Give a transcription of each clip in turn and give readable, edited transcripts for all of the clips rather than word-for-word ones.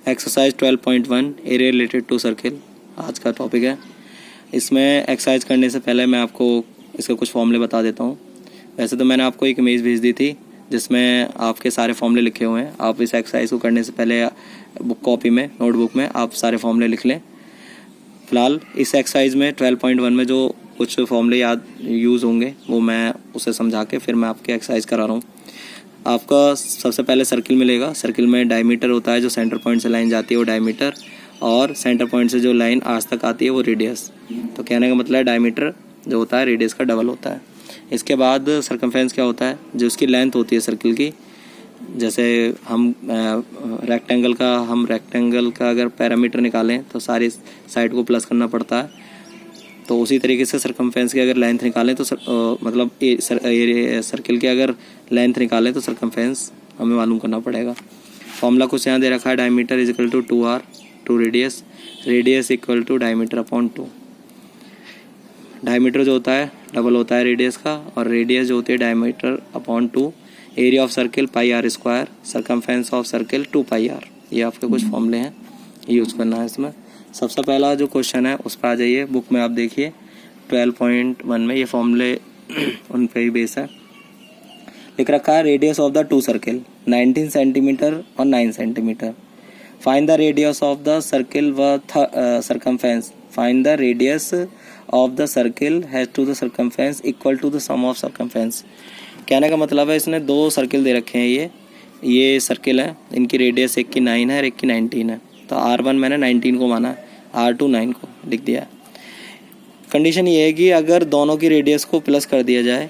Exercise 12.1 area related to circle आज का topic है। इसमें एक्सरसाइज करने से पहले मैं आपको इसके कुछ फॉर्मूले बता देता हूँ। वैसे तो मैंने आपको एक इमेज भेज दी थी जिसमें आपके सारे फॉर्मूले लिखे हुए हैं। आप इस एक्सरसाइज को करने से पहले बुक कॉपी में नोटबुक में आप सारे फॉर्मूले लिख लें। फ़िलहाल इस एक्सरसाइज में 12.1 में जो कुछ फॉर्मूले याद यूज़ होंगे वो मैं उसे समझा के फिर मैं आपके एक्सरसाइज करा रहा हूँ। आपका सबसे पहले सर्किल मिलेगा। सर्किल में डायमीटर होता है, जो सेंटर पॉइंट से लाइन जाती है वो डायमीटर, और सेंटर पॉइंट से जो लाइन आज तक आती है वो रेडियस। तो कहने का मतलब है डायमीटर जो होता है रेडियस का डबल होता है। इसके बाद सरकमफेरेंस क्या होता है, जो उसकी लेंथ होती है सर्किल की। जैसे हम रेक्टेंगल का अगर पैरामीटर निकालें तो सारी साइड को प्लस करना पड़ता है। तो उसी तरीके से सरकमफेरेंस की अगर लेंथ निकालें तो सर्किल की अगर लेंथ निकालें तो सरकमफेरेंस हमें मालूम करना पड़ेगा। फॉर्मूला कुछ यहाँ दे रखा है, diameter is equal to 2r to radius equal to diameter upon 2। Diameter जो होता है डबल होता है रेडियस का, और रेडियस जो होती है diameter upon 2। Area of circle pi r square, circumference of circle 2 pi r. ये आपके कुछ फॉर्मूले हैं, यूज़ करना है इसमें। सबसे पहला जो क्वेश्चन है उस पर आ जाइए, बुक में आप देखिए 12.1 में ये फॉर्मूले उन पे ही बेस है। लिख रखा है radius of the two circle 19 centimeter और 9 centimeter. Find the radius of the circle व circumference. Find the radius of the circle has to the circumference equal to the sum of circumference. कहने का मतलब है इसने दो सर्किल दे रखे हैं। ये सर्किल है, इनकी रेडियस एक की 9 है और एक की 19 है। तो R1 मैंने 19 को माना है, R2 9 को लिख दिया है। कंडीशन ये है कि अगर दोनों की रेडियस को प्लस कर दिया जाए,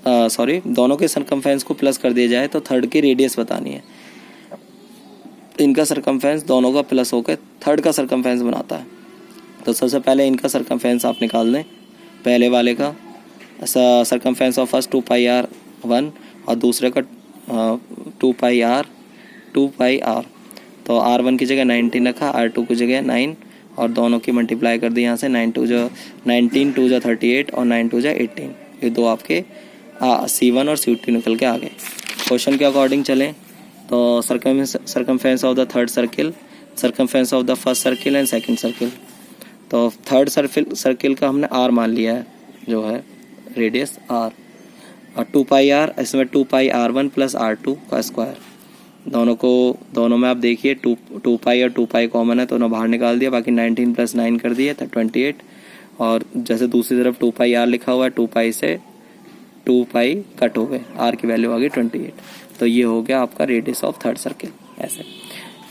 दोनों के सरकमफेरेंस को प्लस कर दिया जाए तो थर्ड की रेडियस बतानी है। इनका सरकमफेरेंस दोनों का प्लस होकर थर्ड का सरकमफेरेंस बनाता है। तो सबसे पहले इनका सरकमफेरेंस आप निकाल दें। पहले वाले का circumference of first 2 pi r1 और दूसरे का 2 पाई r। तो R1 की जगह 19 रखा, R2 की जगह 9, और दोनों की मल्टीप्लाई कर दी यहाँ से। 19 2 जा 38 और 9 2 जा 18। ये दो आपके C1 और C2 निकल के आ गए। क्वेश्चन के अकॉर्डिंग चलें तो circumference of the third circle, circumference of the first circle and second circle. तो थर्ड सर्किल का हमने R मान लिया है, जो है रेडियस R, और 2 पाई r, इसमें 2 पाई r1 प्लस r2 का स्क्वायर। दोनों में आप देखिए 2 पाई और 2 पाई कॉमन है तो उन्हें बाहर निकाल दिया। बाकी 19 प्लस 9 कर दिए तो 28, और जैसे दूसरी तरफ 2 पाई r लिखा हुआ है, 2 पाई से 2 पाई कट हो गए, r की वैल्यू आ गई 28। तो ये हो गया आपका रेडियस ऑफ थर्ड सर्किल। ऐसे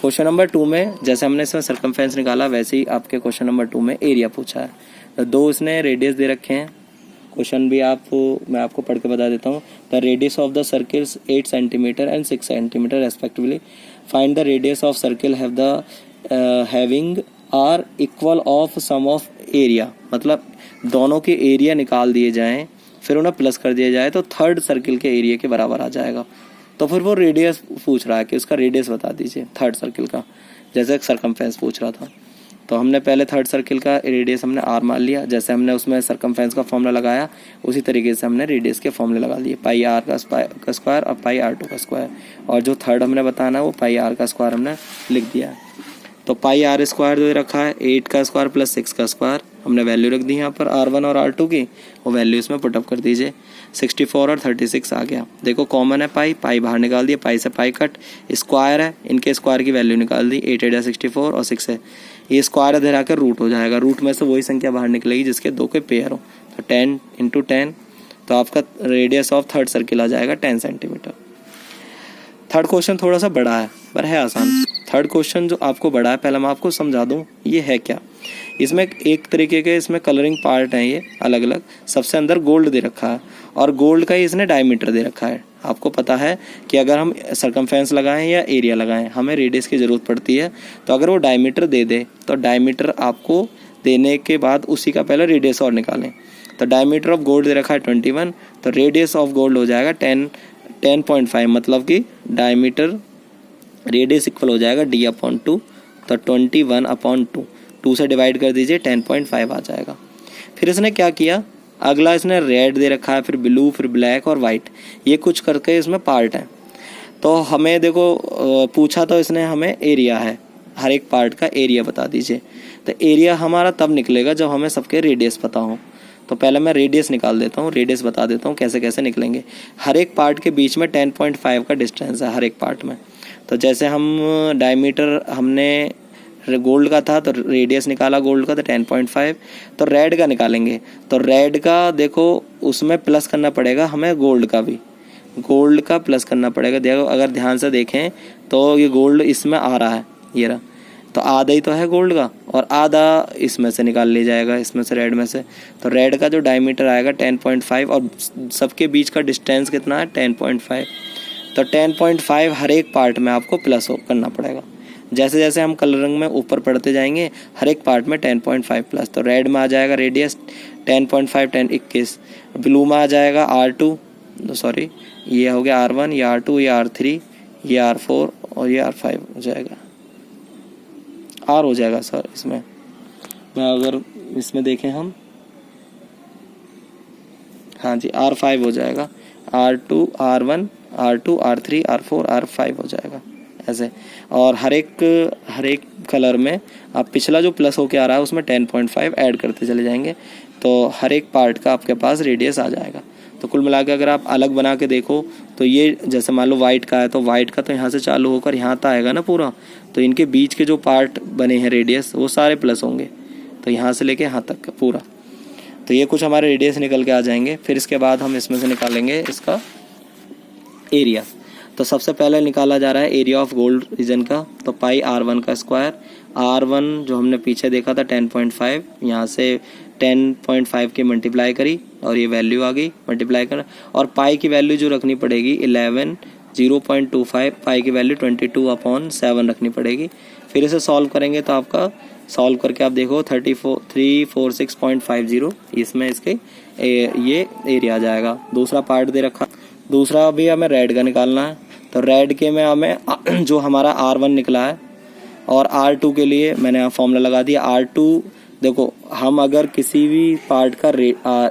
क्वेश्चन नंबर 2 में जैसे हमने इसमें सरकमफेरेंस निकाला वैसे ही आपके क्वेश्चन नंबर 2 में एरिया पूछा है। तो दो इसने रेडियस दे रखे हैं। क्वेश्चन भी मैं आपको पढ़ के बता देता हूँ। The radius of the circles 8 centimetre and 6 centimetre respectively. Find the radius of circle having r equal of sum of area. मतलब दोनों के एरिया निकाल दिए जाएं फिर उन्हें प्लस कर दिया जाए तो थर्ड सर्किल के एरिया के बराबर आ जाएगा। तो फिर वो रेडियस पूछ रहा है कि उसका रेडियस बता दीजिए थर्ड सर्किल का, जैसे सरकमफेरेंस पूछ रहा था। तो हमने पहले थर्ड सर्किल का रेडियस हमने R मान लिया। जैसे हमने उसमें सरकमफेरेंस का फॉर्मूला लगाया उसी तरीके से हमने रेडियस के फॉर्मूले लगा लिए, पाई r का स्क्वायर और पाई r2 का स्क्वायर। और जो थर्ड हमने बताना है वो पाई r का स्क्वायर हमने लिख दिया है। तो पाई r स्क्वायर जो रखा है 8 का स्क्वायर प्लस 6 का स्क्वायर, हमने वैल्यू रख दी यहाँ पर R1 और R2 की, वो वैल्यू इसमें पुटअप कर दीजिए। 64 और 36 आ गया। देखो कॉमन है पाई बाहर निकाल दिया, पाई से पाई कट, स्क्वायर है, इनके स्क्वायर की वैल्यू निकाल दी। 8 8 64 और 6 है, ये स्क्वायर इधर आकर रूट हो जाएगा। रूट में से वही संख्या बाहर निकलेगी जिसके दो के पेयर हो। तो 10 × 10, तो आपका रेडियस ऑफ थर्ड सर्किल आ जाएगा 10 सेंटीमीटर। थर्ड क्वेश्चन थोड़ा सा बड़ा है पर है आसान। थर्ड क्वेश्चन जो आपको बड़ा है, पहले मैं आपको समझा दूं ये है क्या। इसमें एक तरीके के इसमें कलरिंग पार्ट हैं, ये अलग अलग। सबसे अंदर गोल्ड दे रखा है और गोल्ड का ही इसने डायमीटर दे रखा है। आपको पता है कि अगर हम सरकमफेरेंस लगाएं या एरिया लगाएं हमें रेडियस की ज़रूरत पड़ती है। तो अगर वो डायमीटर दे दे तो डायमीटर आपको देने के बाद उसी का पहले रेडियस और निकालें। तो डायमीटर ऑफ गोल्ड दे रखा है 21, तो रेडियस ऑफ गोल्ड हो जाएगा 10.5, मतलब कि डायमीटर रेडियस इक्वल हो जाएगा d/2। तो 21/2, 2 से डिवाइड कर दीजिए 10.5 आ जाएगा। फिर इसने क्या किया, अगला इसने रेड दे रखा है, फिर ब्लू, फिर ब्लैक और वाइट, ये कुछ करके इसमें पार्ट है। तो हमें देखो पूछा तो इसने हमें एरिया है, हर एक पार्ट का एरिया बता दीजिए। तो एरिया हमारा तब निकलेगा जब हमें सबके रेडियस पता हो। तो पहले मैं रेडियस निकाल देता हूँ, रेडियस बता देता हूँ कैसे कैसे निकलेंगे। हर एक पार्ट के बीच में 10.5 का डिस्टेंस है हर एक पार्ट में। तो जैसे हम डायमीटर हमने गोल्ड का था तो रेडियस निकाला गोल्ड का तो 10.5। तो रेड का निकालेंगे, तो रेड का देखो उसमें प्लस करना पड़ेगा हमें गोल्ड का भी, गोल्ड का प्लस करना पड़ेगा। देखो अगर ध्यान से देखें तो ये गोल्ड इसमें आ रहा है, ये रहा, तो आधा ही तो है गोल्ड का और आधा इसमें से निकाल लिया जाएगा, इसमें से रेड में से। तो रेड का जो डायमीटर आएगा 10.5 और सबके बीच का डिस्टेंस कितना है 10.5। तो 10.5 हर एक पार्ट में आपको प्लस करना पड़ेगा। जैसे जैसे हम कलरिंग में ऊपर पढ़ते जाएंगे हर एक पार्ट में 10.5 प्लस। तो रेड में आ जाएगा रेडियस 10.5 21। ब्लू में आ जाएगा R2, सॉरी ये हो गया R1, ये R2, ये R3, ये R4 और ये R5 हो जाएगा, R हो जाएगा सर इसमें। मैं अगर इसमें देखें हम, हाँ जी R5 हो जाएगा, R2 R1 R2 R3 R4 R5 हो जाएगा ऐसे। और हर एक कलर में आप पिछला जो प्लस होके आ रहा है उसमें 10.5 ऐड करते चले जाएंगे तो हर एक पार्ट का आपके पास रेडियस आ जाएगा। तो कुल मिला के अगर आप अलग बना के देखो तो ये जैसे मान लो वाइट का है तो वाइट का तो यहाँ से चालू होकर यहाँ तक आएगा ना पूरा, तो इनके बीच के जो पार्ट बने हैं रेडियस वो सारे प्लस होंगे, तो यहाँ से लेके यहाँ तक का पूरा। तो ये कुछ हमारे रेडियस निकल के आ जाएंगे। फिर इसके बाद हम इसमें से निकालेंगे इसका एरिया। तो सबसे पहले निकाला जा रहा है एरिया ऑफ गोल्ड रीजन का, तो पाई R1 का स्क्वायर। R1 जो हमने पीछे देखा था 10.5, यहाँ से 10.5 की मल्टीप्लाई करी और ये वैल्यू आ गई, मल्टीप्लाई कर, और पाई की वैल्यू जो रखनी पड़ेगी 11 0.25, पाई की वैल्यू 22/7 रखनी पड़ेगी। फिर इसे सॉल्व करेंगे तो आपका सॉल्व करके आप देखो 346.50 इसमें इसके ये एरिया आ जाएगा। दूसरा पार्ट दे रखा, दूसरा भी हमें रेड का निकालना है। तो रेड के में हमें जो हमारा R1 निकला है और R2 के लिए मैंने यहाँ फॉर्मूला लगा दिया। R2 देखो हम अगर किसी भी पार्ट का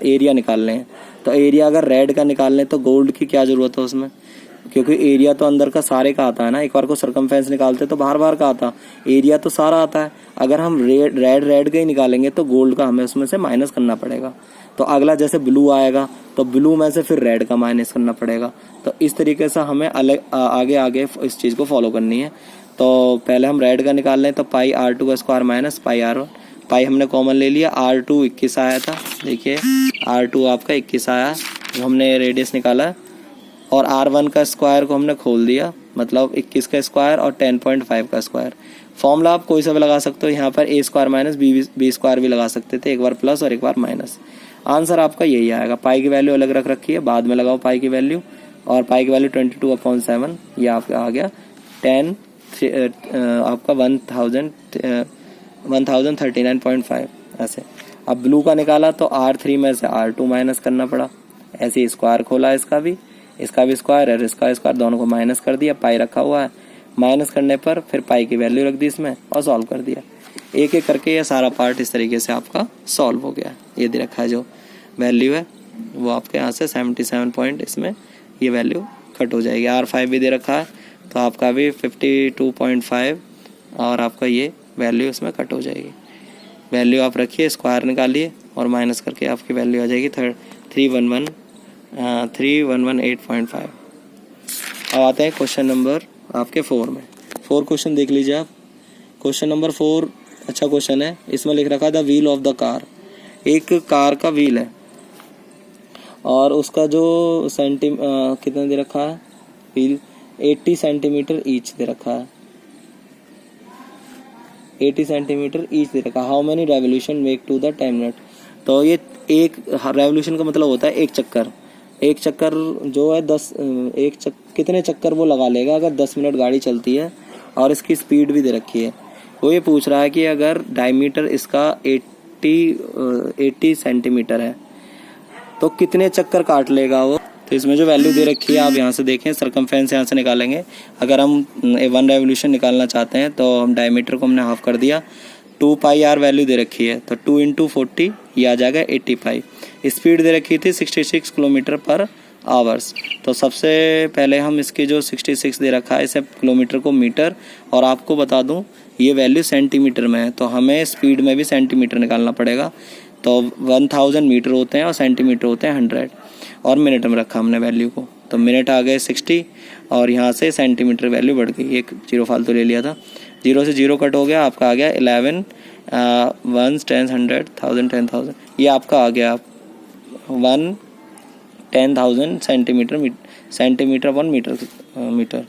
एरिया निकाल लें तो एरिया अगर रेड का निकाल लें तो गोल्ड की क्या ज़रूरत है उसमें, क्योंकि एरिया तो अंदर का सारे का आता है ना। एक बार को सरकमफेरेंस निकालते तो बाहर का आता, एरिया तो सारा आता है। अगर हम रेड का ही निकालेंगे तो गोल्ड का हमें उसमें से माइनस करना पड़ेगा। तो अगला जैसे ब्लू आएगा तो ब्लू में से फिर रेड का माइनस करना पड़ेगा। तो इस तरीके से हमें आगे इस चीज़ को फॉलो करनी है। तो पहले हम रेड का निकाल लें तो पाई R2 का स्क्वायर माइनस पाई R1, पाई हमने कॉमन ले लिया। R2 21 आया था, देखिए R2 आपका 21 आया जो हमने रेडियस निकाला है, और R1 का स्क्वायर को हमने खोल दिया, मतलब 21 का स्क्वायर और 10.5 का स्क्वायर। फॉर्मूला आप कोई सा भी लगा सकते हो, यहाँ पर a square minus b square भी लगा सकते थे, एक बार प्लस और एक बार माइनस। आंसर आपका यही आएगा। पाई की वैल्यू अलग रख रखी है, बाद में लगाओ पाई की वैल्यू, और पाई की वैल्यू 22/7 ये आपका आ गया 10 आपका 1039.5 ऐसे। अब ब्लू का निकाला तो R3 में से R2 माइनस करना पड़ा, ऐसे ही स्क्वायर खोला इसका भी स्क्वायर है, इसका स्क्वायर, दोनों को माइनस कर दिया, पाई रखा हुआ है, माइनस करने पर फिर पाई की वैल्यू रख दी इसमें और सॉल्व कर दिया। एक एक करके ये सारा पार्ट इस तरीके से आपका सॉल्व हो गया। ये दे रखा है जो वैल्यू है वो आपके यहाँ से 77 पॉइंट इसमें ये वैल्यू कट हो जाएगी। R5 भी दे रखा है तो आपका भी 52.5 और आपका ये वैल्यू इसमें कट हो जाएगी। वैल्यू आप रखिए, स्क्वायर निकालिए और माइनस करके आपकी वैल्यू आ जाएगी 3118.5। अब आते हैं क्वेश्चन नंबर आपके 4 में। 4 क्वेश्चन देख लीजिए आप। क्वेश्चन नंबर 4 अच्छा क्वेश्चन है। इसमें लिख रखा है the wheel of the car, एक कार का व्हील है और उसका जो कितना दे रखा है व्हील 80 सेंटीमीटर ईच दे रखा है, 80 सेंटीमीटर ईच दे रखा है। How many revolution make to the 10 minute. तो ये एक रेवोल्यूशन का मतलब होता है एक चक्कर। एक चक्कर जो है कितने चक्कर वो लगा लेगा अगर 10 मिनट गाड़ी चलती है, और इसकी स्पीड भी दे रखी है। वो ये पूछ रहा है कि अगर डायमीटर इसका 80 सेंटीमीटर है तो कितने चक्कर काट लेगा वो। तो इसमें जो वैल्यू दे रखी है आप यहाँ से देखें, सरकमफेरेंस यहाँ से निकालेंगे। अगर हम 1 रेवोल्यूशन निकालना चाहते हैं तो हम डायमीटर को हमने हाफ कर दिया, 2 पाई आर वैल्यू दे रखी है तो 2 × 40 ये आ जाएगा 85। स्पीड दे रखी थी 66 किलोमीटर पर आवर्स। तो सबसे पहले हम इसकी जो 66 दे रखा है इसे किलोमीटर को मीटर, और आपको बता दूं ये वैल्यू सेंटीमीटर में है, तो हमें स्पीड में भी सेंटीमीटर निकालना पड़ेगा। तो 1000 मीटर होते हैं और सेंटीमीटर होते हैं 100, और मिनट में रखा हमने वैल्यू को। तो मिनट आ गए 60 और यहाँ से सेंटीमीटर वैल्यू बढ़ गई, एक जीरो फालतू ले लिया था, 0 से 0 कट हो गया, आपका आ गया 11 1 10 100 1000 10,000, ये आपका आ गया 1 10,000 सेंटीमीटर 1 मीटर।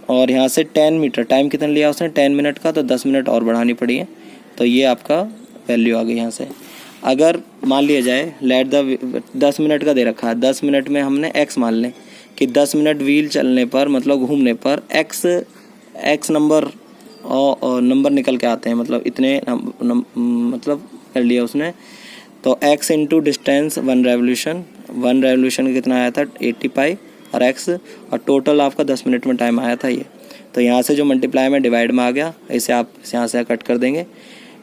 और यहाँ से 10 मीटर, टाइम कितना लिया उसने 10 मिनट का, तो 10 मिनट और बढ़ानी पड़ी है, तो ये आपका वैल्यू आ गई यहाँ से। अगर मान लिया जाए लेट द 10 मिनट का दे रखा है, 10 मिनट में हमने x मान लें कि 10 मिनट व्हील चलने पर मतलब घूमने पर x नंबर और नंबर निकल के आते हैं, मतलब इतने मतलब कर लिया उसने। तो x इंटू डिस्टेंस 1 रेवोल्यूशन कितना आया था 80 पाई और x, और टोटल आपका 10 मिनट में टाइम आया था ये। तो यहाँ से जो मल्टीप्लाई में डिवाइड में आ गया, इसे आप यहाँ से कट कर देंगे,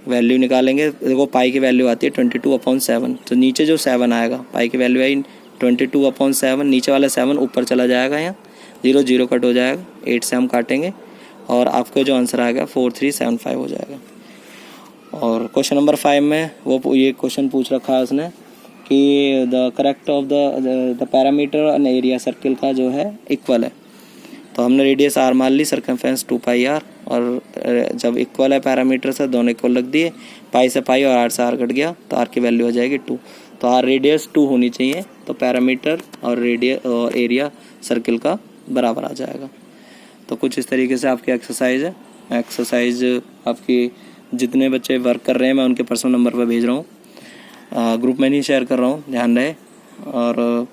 वैल्यू निकालेंगे। देखो पाई की वैल्यू आती है 22/7, तो नीचे जो 7 आएगा, पाई की वैल्यू आई 22/7, नीचे वाला 7 ऊपर चला जाएगा, यहाँ 0 0 कट हो जाएगा, 8 से हम काटेंगे और आपको जो आंसर आएगा 4375 हो जाएगा। और क्वेश्चन नंबर 5 में वो ये क्वेश्चन पूछ रखा है उसने कि the correct of the parameter and area circle का जो है इक्वल है। तो हमने रेडियस r मान ली, सर्कमफेरेंस 2πr, और जब इक्वल है पैरामीटर से दोनों इक्वल रख दिए, पाई से पाई और r से r कट गया, तो r की वैल्यू हो जाएगी 2। तो r रेडियस 2 होनी चाहिए, तो पैरामीटर और रेडियस और एरिया सर्किल का बराबर आ जाएगा। तो कुछ इस तरीके से आपकी एक्सरसाइज है। एक्सरसाइज आपकी जितने बच्चे वर्क कर रहे हैं मैं उनके पर्सनल नंबर पर भेज रहा हूँ, ग्रुप में नहीं शेयर कर रहा हूँ, ध्यान रहे। और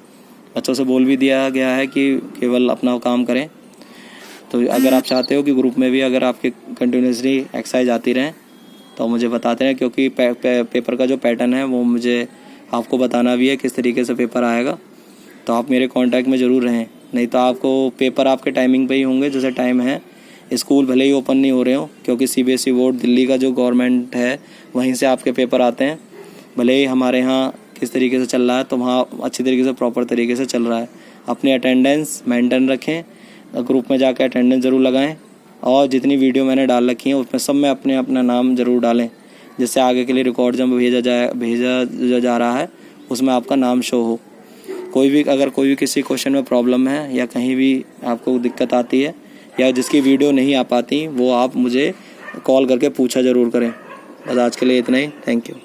बच्चों से बोल भी दिया गया है कि केवल अपना काम करें। तो अगर आप चाहते हो कि ग्रुप में भी अगर आपके कंटिन्यूसली एक्सरसाइज आती रहें तो मुझे बताते हैं, क्योंकि पेपर का जो पैटर्न है वो मुझे आपको बताना भी है किस तरीके से पेपर आएगा। तो आप मेरे कांटेक्ट में ज़रूर रहें, नहीं तो आपको पेपर आपके टाइमिंग पे ही होंगे जैसे टाइम है। स्कूल भले ही ओपन नहीं हो रहे हो, क्योंकि CBSE बोर्ड दिल्ली का जो गवर्नमेंट है वहीं से आपके पेपर आते हैं। भले ही हमारे यहाँ किस तरीके से चल रहा है, तो वहाँ अच्छी तरीके से प्रॉपर तरीके से चल रहा है। अपनी अटेंडेंस मेंटेन रखें, ग्रुप में जाकर अटेंडेंस ज़रूर लगाएं, और जितनी वीडियो मैंने डाल रखी है उसमें सब में अपना नाम ज़रूर डालें, जिससे आगे के लिए रिकॉर्ड जब भेजा जा रहा है उसमें आपका नाम शो हो। अगर कोई भी किसी क्वेश्चन में प्रॉब्लम है या कहीं भी आपको दिक्कत आती है या जिसकी वीडियो नहीं आ पाती, वो आप मुझे कॉल करके पूछा ज़रूर करें। बस आज के लिए इतना ही, थैंक यू।